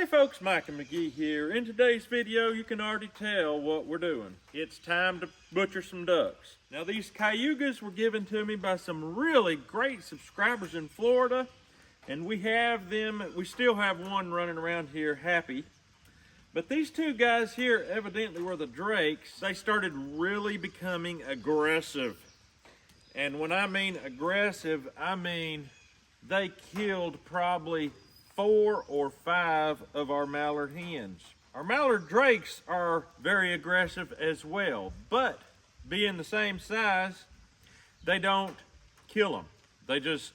folks, Mike and McGee here. In today's video, you can already tell what we're doing. It's time to butcher some ducks. Now, these Cayugas were given to me by some really great subscribers in Florida, and we have them, we still have one running around here happy. But these two guys here evidently were the drakes. They started really becoming aggressive. And when I mean aggressive, I mean they killed probably 4 or 5 of our mallard hens. Our mallard drakes are very aggressive as well, but being the same size, they don't kill them. They just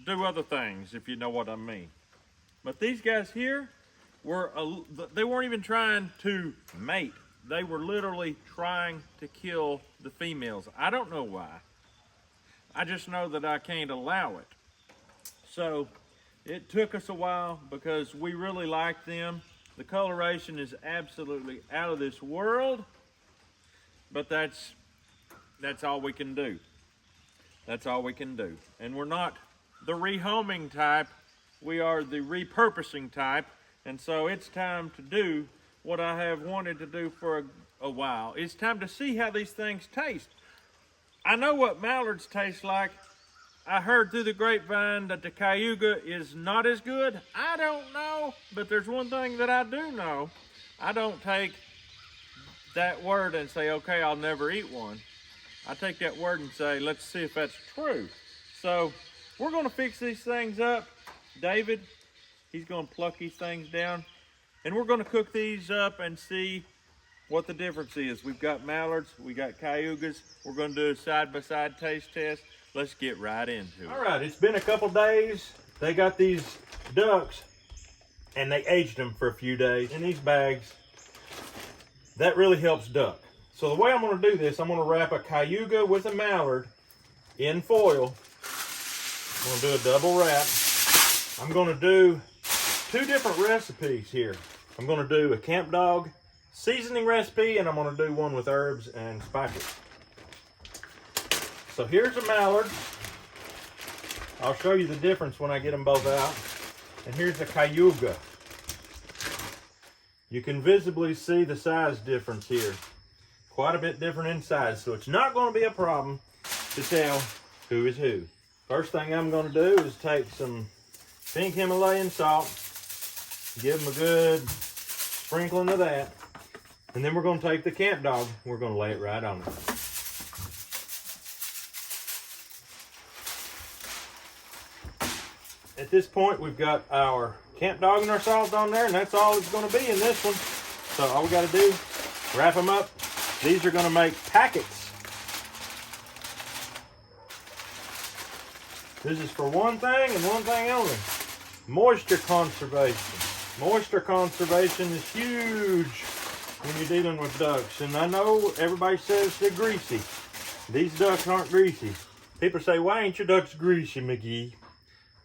do other things, if you know what I mean. But these guys here they weren't even trying to mate. They were literally trying to kill the females. I don't know why. I just know that I can't allow it. So it took us a while because we really like them. The coloration is absolutely out of this world, but that's all we can do. That's all we can do. And we're not the rehoming type, we are the repurposing type. And so it's time to do what I have wanted to do for a while. It's time to see how these things taste. I know what mallards taste like. I heard through the grapevine that the Cayuga is not as good. I don't know, but there's one thing that I do know. I don't take that word and say, okay, I'll never eat one. I take that word and say, let's see if that's true. So we're gonna fix these things up. David, he's gonna pluck these things down, and we're gonna cook these up and see what the difference is. We've got mallards, we got Cayugas. We're gonna do a side-by-side taste test. Let's get right into it. All right, it's been a couple days. They got these ducks and they aged them for a few days in these bags. That really helps duck. So the way I'm gonna do this, I'm gonna wrap a Cayuga with a mallard in foil. I'm gonna do a double wrap. I'm gonna do 2 different recipes here. I'm gonna do a camp dog seasoning recipe, and I'm gonna do one with herbs and spices. So here's a mallard. I'll show you the difference when I get them both out. And here's a Cayuga. You can visibly see the size difference here. Quite a bit different in size, so it's not going to be a problem to tell who is who. First thing I'm going to do is take some pink Himalayan salt, give them a good sprinkling of that, and then we're going to take the camp dog, we're going to lay it right on it. At this point, we've got our camp dog and our salt on there, and that's all it's going to be in this one. So all we got to do, wrap them up. These are going to make packets. This is for one thing and one thing only: moisture conservation. Moisture conservation is huge when you're dealing with ducks. And I know everybody says they're greasy. These ducks aren't greasy. People say, why ain't your ducks greasy, McGee?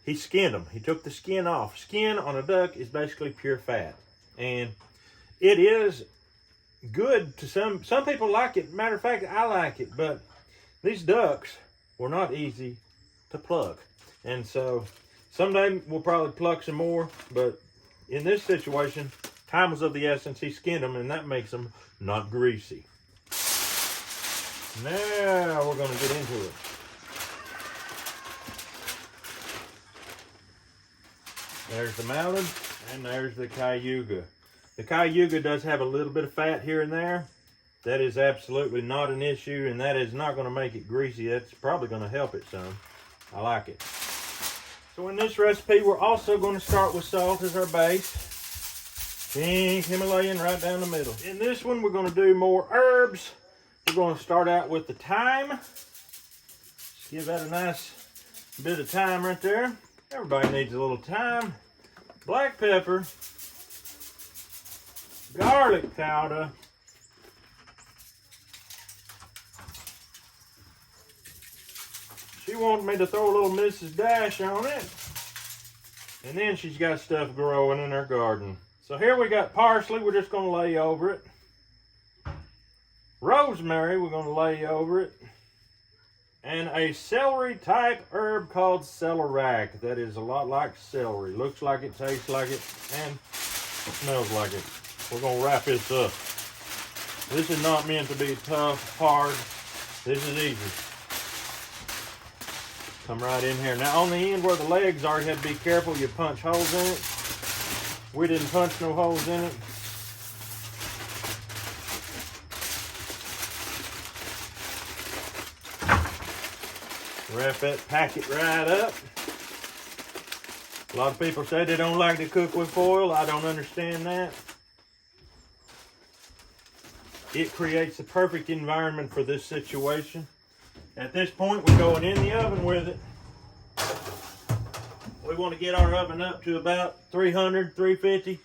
He skinned them. He took the skin off. Skin on a duck is basically pure fat. And it is good to some people like it. Matter of fact, I like it. But these ducks were not easy to pluck. And so someday we'll probably pluck some more. But in this situation, time was of the essence. He skinned them, and that makes them not greasy. Now we're going to get into it. There's the mallard, and there's the Cayuga. The Cayuga does have a little bit of fat here and there. That is absolutely not an issue, and that is not going to make it greasy. That's probably going to help it some. I like it. So in this recipe, we're also going to start with salt as our base. Pink Himalayan right down the middle. In this one, we're going to do more herbs. We're going to start out with the thyme. Just give that a nice bit of thyme right there. Everybody needs a little thyme. Black pepper. Garlic powder. She wanted me to throw a little Mrs. Dash on it. And then she's got stuff growing in her garden. So here we got parsley, we're just going to lay over it. Rosemary, we're going to lay over it. And a celery type herb called celeriac. That is a lot like celery. Looks like it, tastes like it. And Smells like it. We're gonna wrap this up. This is not meant to be tough, hard. This is easy. Come right in here. Now on the end where the legs are, you have to be careful you punch holes in it. We didn't punch no holes in it. Wrap that packet right up. A lot of people say they don't like to cook with foil. I don't understand that. It creates the perfect environment for this situation. At this point, we're going in the oven with it. We want to get our oven up to about 300, 350.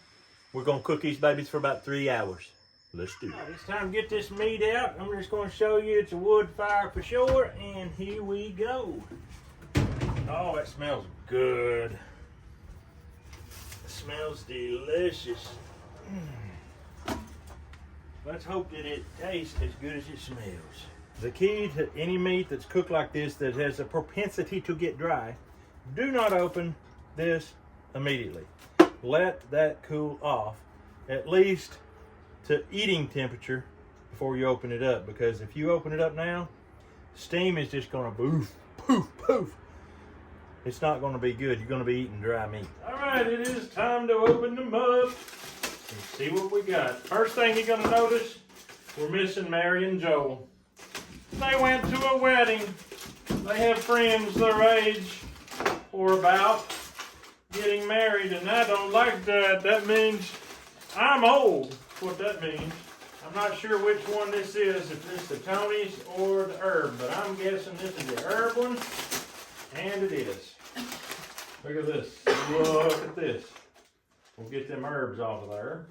We're going to cook these babies for about 3 hours. Let's do it. Right, it's time to get this meat out. I'm just going to show you it's a wood fire for sure. And here we go. Oh, it smells good. It smells delicious. Let's hope that it tastes as good as it smells. The key to any meat that's cooked like this that has a propensity to get dry, do not open this immediately. Let that cool off, at least to eating temperature, before you open it up. Because if you open it up now, steam is just gonna poof, poof, poof. It's not gonna be good. You're gonna be eating dry meat. All right, it is time to open them up and see what we got. First thing you're gonna notice, we're missing Mary and Joel. They went to a wedding. They have friends their age or about getting married, and I don't like that. That means I'm old. That's what that means. I'm not sure which one this is, if it's the Tony's or the herb, but I'm guessing this is the herb one, and it is. Look at this. Look at this. We'll get them herbs off of there.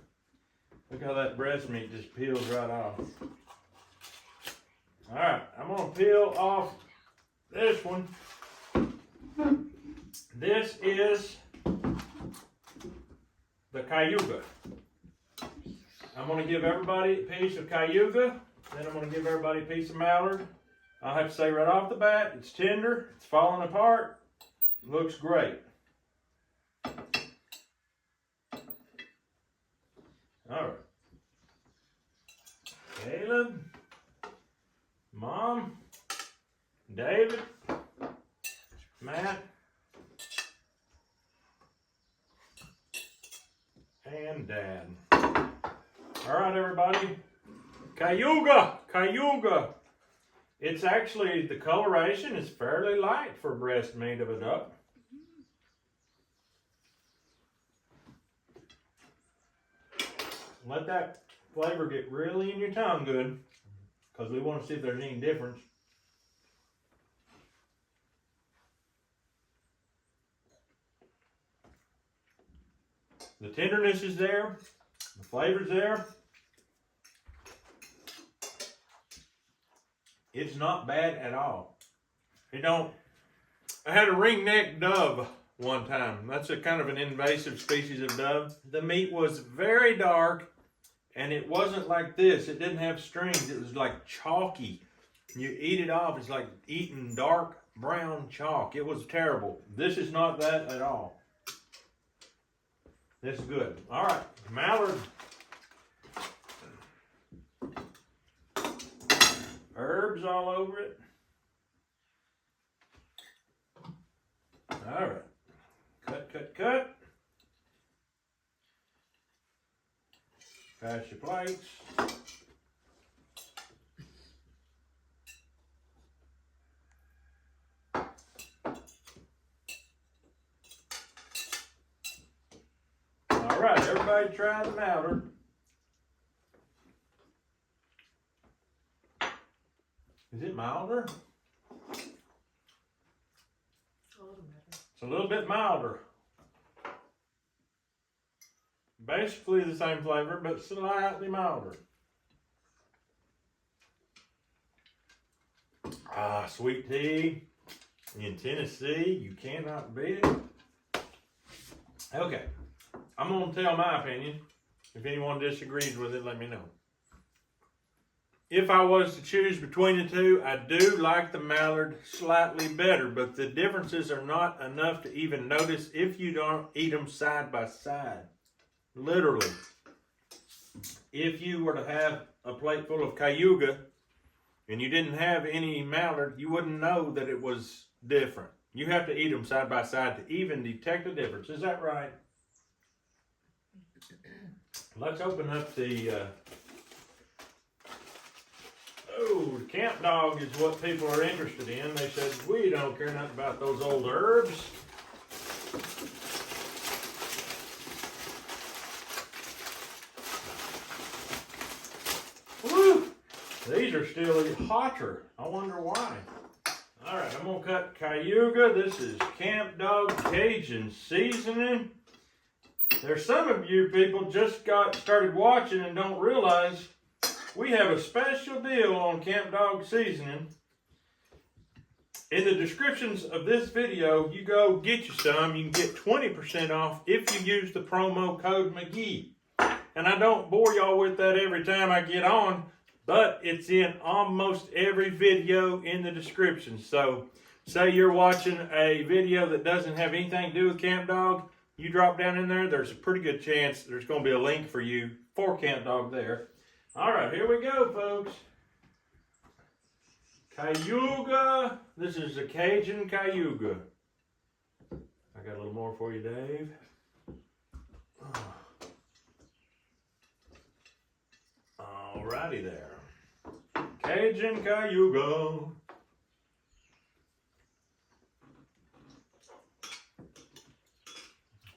Look how that breast meat just peels right off. All right, I'm gonna peel off this one. This is the Cayuga. I'm gonna give everybody a piece of Cayuga, then I'm gonna give everybody a piece of Mallard. I'll have to say right off the bat, it's tender, it's falling apart, looks great. All right. Caleb, Mom, David, Matt, and Dad. All right, everybody. Cayuga, Cayuga. It's actually, the coloration is fairly light for breast meat of a duck. Let that flavor get really in your tongue good, because we want to see if there's any difference. The tenderness is there, the flavor's there. It's not bad at all. I had a ring-necked dove one time. That's a kind of an invasive species of dove. The meat was very dark, and it wasn't like this. It didn't have strings. It was like chalky. You eat it off, it's like eating dark brown chalk. It was terrible. This is not that at all. This is good. All right, Mallard. Herbs all over it. All right. Cut, cut, cut. Pass your plates. All right, everybody try the Mallard. Is it milder? It's a little bit milder. Basically the same flavor, but slightly milder. Ah, sweet tea in Tennessee, you cannot beat it. Okay, I'm gonna tell my opinion. If anyone disagrees with it, let me know. If I was to choose between the two, I do like the Mallard slightly better, but the differences are not enough to even notice if you don't eat them side by side. literally, if you were to have a plate full of Cayuga and you didn't have any Mallard, you wouldn't know that it was different. You have to eat them side by side to even detect the difference. Is that right? Let's open up the camp dog is what people are interested in. They said, we don't care nothing about those old herbs. Woo! These are still hotter. I wonder why. All right, I'm gonna cut Cayuga. This is Camp Dog Cajun seasoning. There's some of you people just got started watching and don't realize we have a special deal on Camp Dog seasoning. In the descriptions of this video, you go get you some. You can get 20% off if you use the promo code McGee. And I don't bore y'all with that every time I get on, but it's in almost every video in the description. So say you're watching a video that doesn't have anything to do with Camp Dog, you drop down in there, there's a pretty good chance there's going to be a link for you for Camp Dog there. All right, here we go, folks. Cayuga. This is the Cajun Cayuga. I got a little more for you, Dave. All righty there. Cajun Cayuga.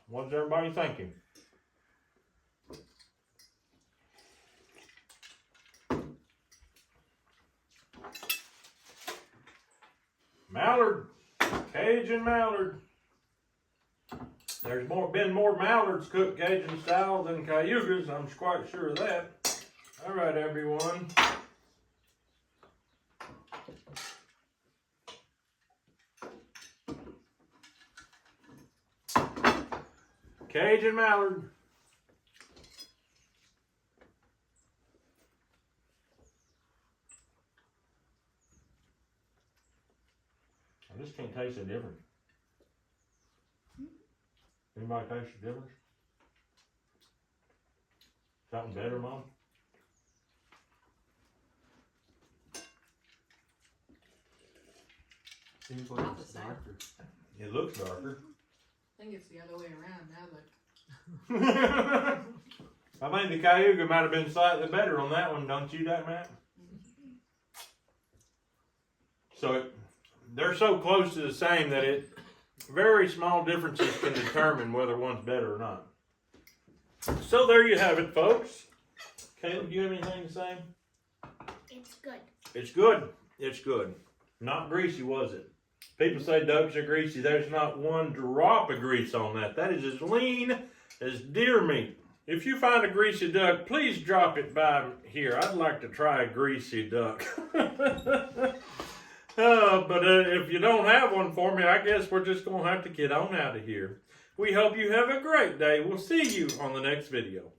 What's everybody thinking? Mallard, Cajun Mallard. There's been more Mallards cooked Cajun style than Cayugas, I'm quite sure of that. All right, everyone. Cajun Mallard. I just can't taste the difference. Anybody taste the difference? Something better, Mom? Seems like About it's the same. darker. It looks darker. I think it's the other way around now, but I think the Cayuga might have been slightly better on that one, don't you, Matt? So they're so close to the same that very small differences can determine whether one's better or not. So there you have it, folks. Caleb, do you have anything to say? It's good. It's good. It's good. Not greasy, was it? People say ducks are greasy. There's not one drop of grease on that. That is as lean as deer meat. If you find a greasy duck, please drop it by here. I'd like to try a greasy duck. But if you don't have one for me, I guess we're just going to have to get on out of here. We hope you have a great day. We'll see you on the next video.